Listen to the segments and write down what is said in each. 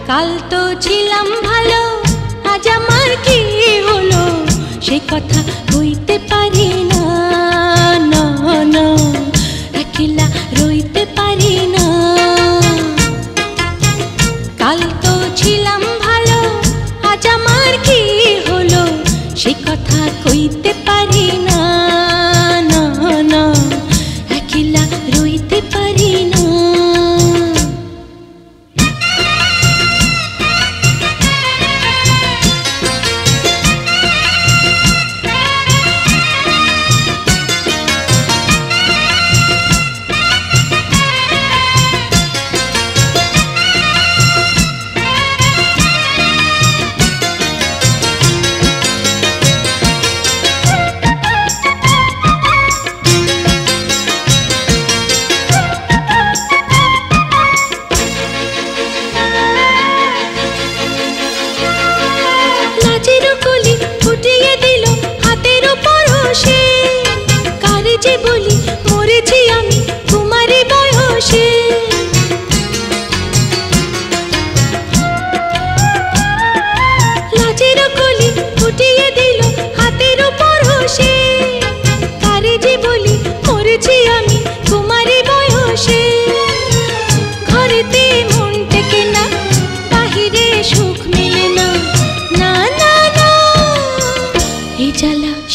কাল তো ছিলাম ভালো, আজ আমার কি হলো সে কথা কইতে পারি না, না না একলা রইতে পারি না। কাল তো ছিলাম ভালো, আজ আমার কি হলো সে কথা কইতে পারি না, না না একলা রইতে পারি না।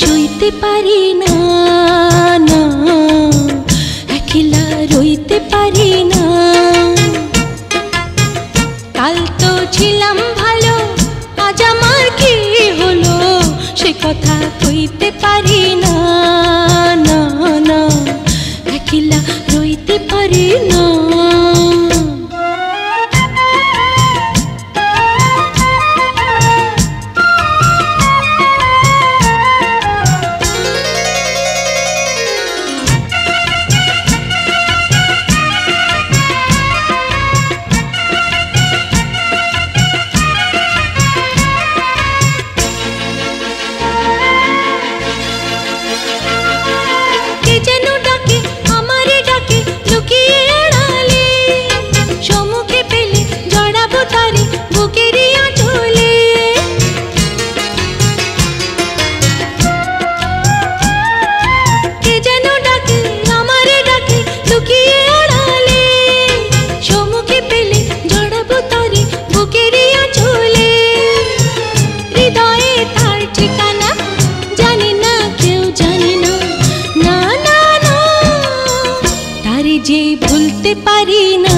সইতে পারি না, না একলা রইতে পারি না। কাল তো ছিলাম ভালো, আজ আমার কি হলো সে কথা কইতে পারি না, না না একলা রইতে পারি না। যে ভুলতে পারি না।